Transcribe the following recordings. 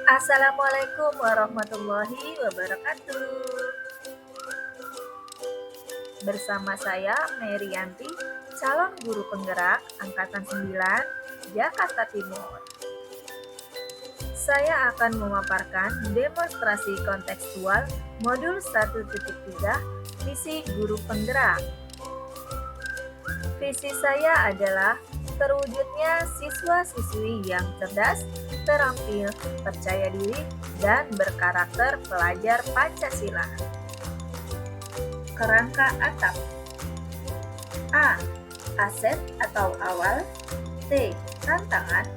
Assalamualaikum warahmatullahi wabarakatuh. Bersama saya Merianti, calon guru penggerak angkatan 9 Jakarta Timur. Saya akan memaparkan demonstrasi kontekstual modul 1.3 visi guru penggerak. Visi saya adalah terwujudnya siswa-siswi yang cerdas, terampil, percaya diri, dan berkarakter pelajar Pancasila. Kerangka atap. A. Aset atau awal. T. Tantangan.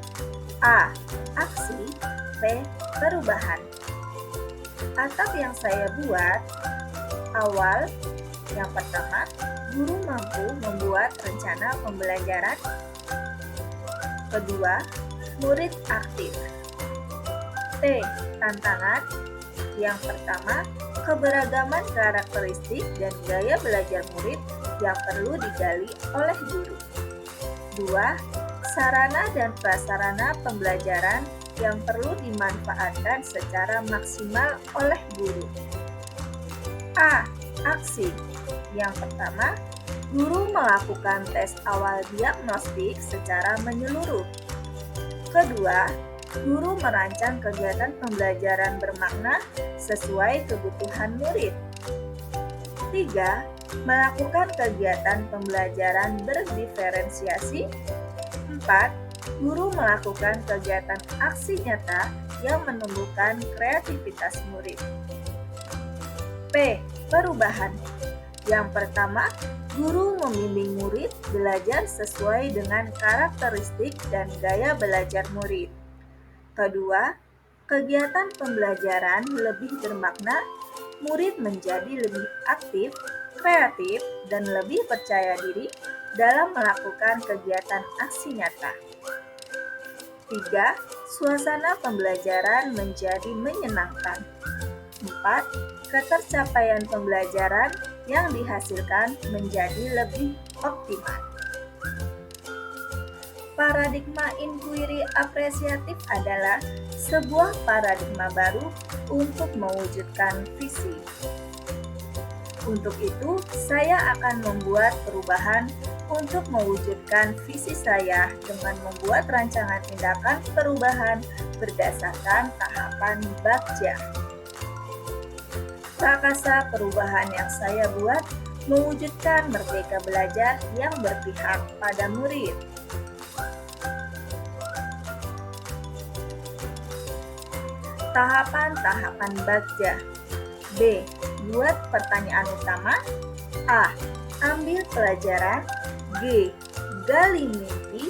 A. Aksi. P. Perubahan. Atap yang saya buat. Awal. Yang pertama, guru mampu membuat rencana pembelajaran. Kedua, murid aktif. T. Tantangan. Yang pertama, keberagaman karakteristik dan gaya belajar murid yang perlu digali oleh guru. 2. Sarana dan prasarana pembelajaran yang perlu dimanfaatkan secara maksimal oleh guru. A. Aksi. Yang pertama, guru melakukan tes awal diagnostik secara menyeluruh. Kedua, guru merancang kegiatan pembelajaran bermakna sesuai kebutuhan murid. 3. Melakukan kegiatan pembelajaran berdiferensiasi. 4. Guru melakukan kegiatan aksi nyata yang menumbuhkan kreativitas murid. P. Perubahan. Yang pertama, guru membimbing murid belajar sesuai dengan karakteristik dan gaya belajar murid. Kedua, kegiatan pembelajaran lebih bermakna, murid menjadi lebih aktif, kreatif, dan lebih percaya diri dalam melakukan kegiatan aksi nyata. 3. Suasana pembelajaran menjadi menyenangkan. 4. Ketercapaian pembelajaran yang dihasilkan menjadi lebih optimal. Paradigma inquiry apresiatif adalah sebuah paradigma baru untuk mewujudkan visi. Untuk itu, saya akan membuat perubahan untuk mewujudkan visi saya dengan membuat rancangan tindakan perubahan berdasarkan tahapan Bagja. Prakasa perubahan yang saya buat mewujudkan merdeka belajar yang berpihak pada murid. Tahapan-tahapan Bagja. B. Buat pertanyaan utama. A. Ambil pelajaran. G. Gali mimpi.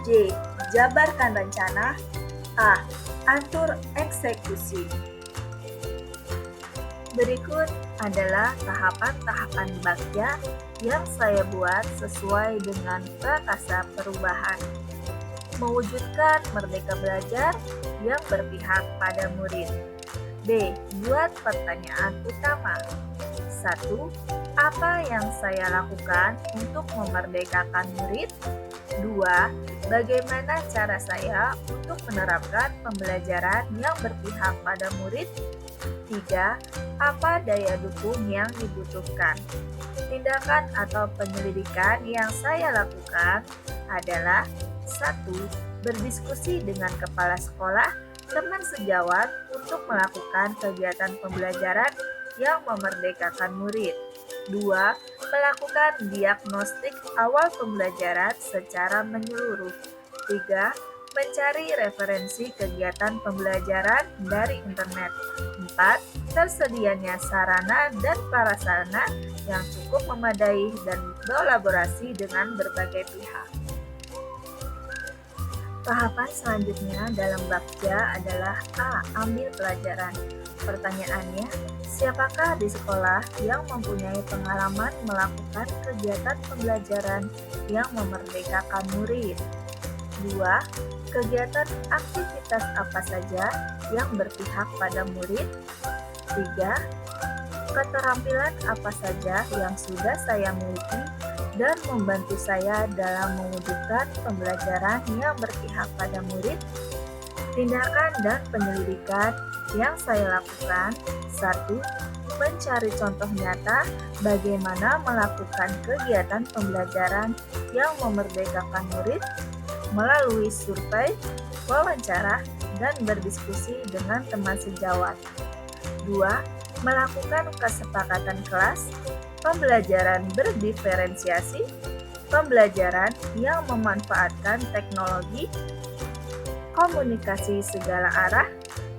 J. Jabarkan rencana. A. Atur eksekusi. Berikut adalah tahapan-tahapan Bagja yang saya buat sesuai dengan prakasa perubahan. Mewujudkan merdeka belajar yang berpihak pada murid. B. Buat pertanyaan utama. 1. Apa yang saya lakukan untuk memerdekakan murid? 2. Bagaimana cara saya untuk menerapkan pembelajaran yang berpihak pada murid? 3. Apa daya dukung yang dibutuhkan? Tindakan atau penyelidikan yang saya lakukan adalah 1. Berdiskusi dengan kepala sekolah, teman sejawat untuk melakukan kegiatan pembelajaran yang memerdekakan murid. 2. Melakukan diagnostik awal pembelajaran secara menyeluruh. 3. Mencari referensi kegiatan pembelajaran dari internet. 4. Tersedianya sarana dan prasarana yang cukup memadai dan kolaborasi dengan berbagai pihak. Tahapan selanjutnya dalam Bagja adalah A. Ambil pelajaran. Pertanyaannya, siapakah di sekolah yang mempunyai pengalaman melakukan kegiatan pembelajaran yang memerdekakan murid? 2. Kegiatan aktivitas apa saja yang berpihak pada murid? 3. Keterampilan apa saja yang sudah saya miliki dan membantu saya dalam mewujudkan pembelajaran yang berpihak pada murid? Tindakan dan penyelidikan yang saya lakukan: 1. Mencari contoh nyata bagaimana melakukan kegiatan pembelajaran yang memerdekakan murid melalui survei, wawancara, dan berdiskusi dengan teman sejawat. 2. Melakukan kesepakatan kelas, pembelajaran berdiferensiasi, pembelajaran yang memanfaatkan teknologi, komunikasi segala arah,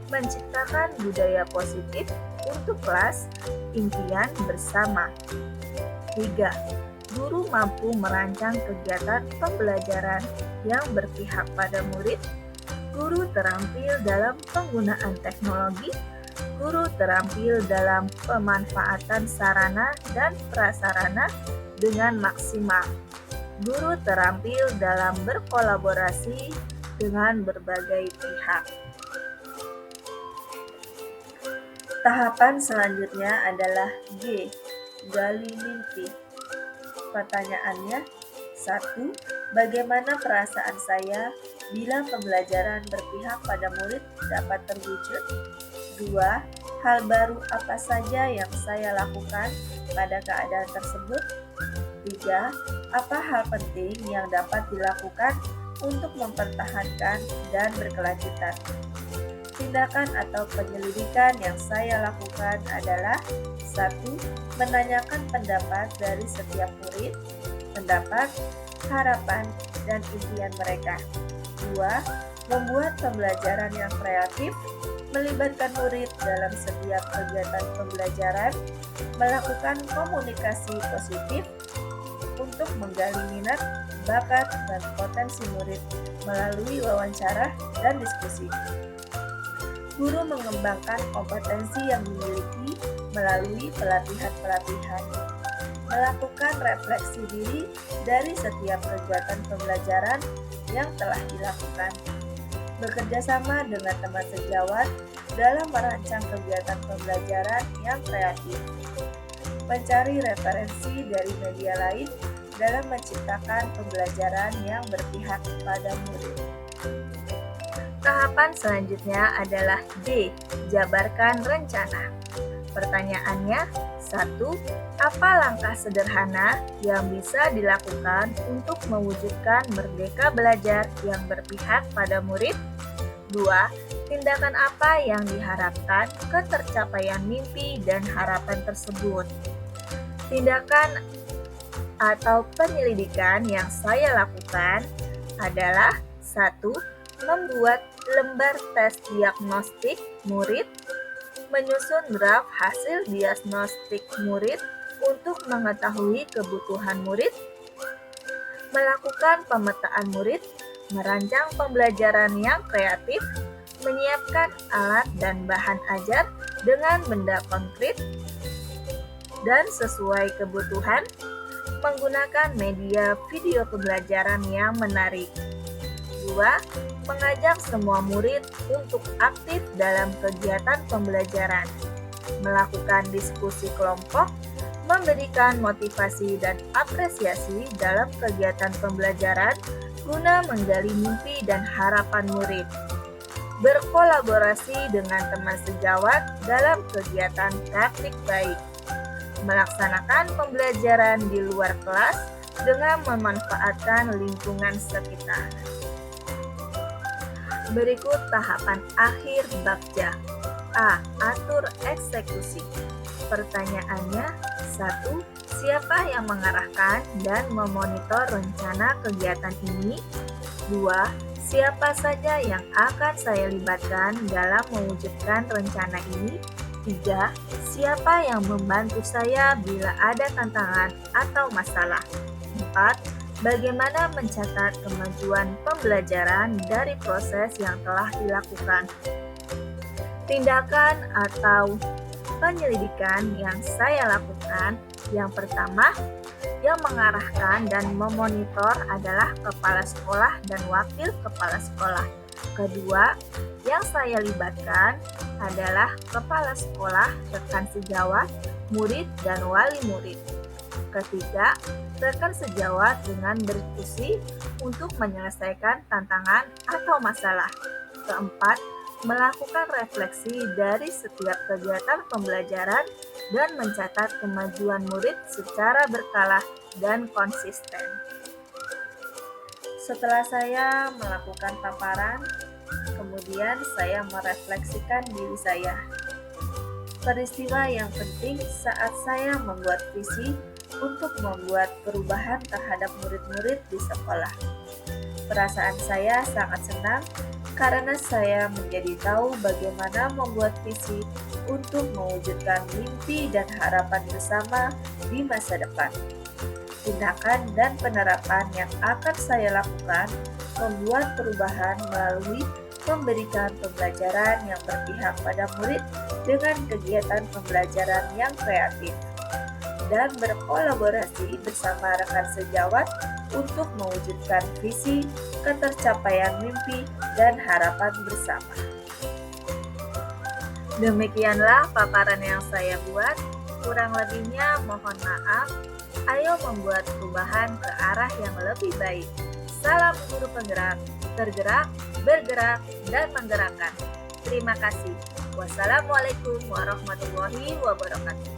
menciptakan budaya positif untuk kelas, impian bersama. 3. Guru mampu merancang kegiatan pembelajaran yang berpihak pada murid. Guru terampil dalam penggunaan teknologi. Guru terampil dalam pemanfaatan sarana dan prasarana dengan maksimal. Guru terampil dalam berkolaborasi dengan berbagai pihak. Tahapan selanjutnya adalah G. Gali mimpi. Pertanyaannya: 1. Bagaimana perasaan saya bila pembelajaran berpihak pada murid dapat terwujud? 2. Hal baru apa saja yang saya lakukan pada keadaan tersebut? 3. Apa hal penting yang dapat dilakukan untuk mempertahankan dan berkelanjutan? Tindakan atau penyelidikan yang saya lakukan adalah: 1. Menanyakan pendapat dari setiap murid, pendapat, harapan, dan impian mereka. 2. Membuat pembelajaran yang kreatif, melibatkan murid dalam setiap kegiatan pembelajaran, melakukan komunikasi positif untuk menggali minat, bakat, dan potensi murid melalui wawancara dan diskusi. Guru mengembangkan kompetensi yang dimiliki melalui pelatihan-pelatihan, melakukan refleksi diri dari setiap kegiatan pembelajaran yang telah dilakukan, bekerja sama dengan teman sejawat dalam merancang kegiatan pembelajaran yang kreatif, mencari referensi dari media lain dalam menciptakan pembelajaran yang berpihak pada murid. Tahapan selanjutnya adalah D. Jabarkan rencana. Pertanyaannya: 1. Apa langkah sederhana yang bisa dilakukan untuk mewujudkan merdeka belajar yang berpihak pada murid? 2. Tindakan apa yang diharapkan ketercapaian mimpi dan harapan tersebut? Tindakan atau penyelidikan yang saya lakukan adalah: 1. Membuat lembar tes diagnostik murid, menyusun draft hasil diagnostik murid untuk mengetahui kebutuhan murid, melakukan pemetaan murid, merancang pembelajaran yang kreatif, menyiapkan alat dan bahan ajar dengan benda konkret dan sesuai kebutuhan, menggunakan media video pembelajaran yang menarik. 2. Mengajak semua murid untuk aktif dalam kegiatan pembelajaran, melakukan diskusi kelompok, memberikan motivasi dan apresiasi dalam kegiatan pembelajaran guna menggali mimpi dan harapan murid, berkolaborasi dengan teman sejawat dalam kegiatan praktik baik, melaksanakan pembelajaran di luar kelas dengan memanfaatkan lingkungan sekitar. Berikut tahapan akhir Bagja. A. Atur eksekusi. Pertanyaannya: 1. Siapa yang mengarahkan dan memonitor rencana kegiatan ini? 2. Siapa saja yang akan saya libatkan dalam mewujudkan rencana ini? 3. Siapa yang membantu saya bila ada tantangan atau masalah? 4. Bagaimana mencatat kemajuan pembelajaran dari proses yang telah dilakukan? Tindakan atau penyelidikan yang saya lakukan: yang pertama, yang mengarahkan dan memonitor adalah kepala sekolah dan wakil kepala sekolah. Kedua, yang saya libatkan adalah kepala sekolah, rekan sejawat, murid, dan wali murid. Ketiga, rekan sejawat dengan berdiskusi untuk menyelesaikan tantangan atau masalah. Keempat, melakukan refleksi dari setiap kegiatan pembelajaran dan mencatat kemajuan murid secara berkala dan konsisten. Setelah saya melakukan paparan, kemudian saya merefleksikan diri saya. Peristiwa yang penting saat saya membuat visi untuk membuat perubahan terhadap murid-murid di sekolah. Perasaan saya sangat senang karena saya menjadi tahu bagaimana membuat visi untuk mewujudkan mimpi dan harapan bersama di masa depan. Tindakan dan penerapan yang akan saya lakukan membuat perubahan melalui memberikan pembelajaran yang berpihak pada murid dengan kegiatan pembelajaran yang kreatif dan berkolaborasi bersama rekan sejawat untuk mewujudkan visi, ketercapaian mimpi, dan harapan bersama. Demikianlah paparan yang saya buat, kurang lebihnya mohon maaf. Ayo membuat perubahan ke arah yang lebih baik. Salam guru penggerak, tergerak, bergerak, dan menggerakkan. Terima kasih. Wassalamualaikum warahmatullahi wabarakatuh.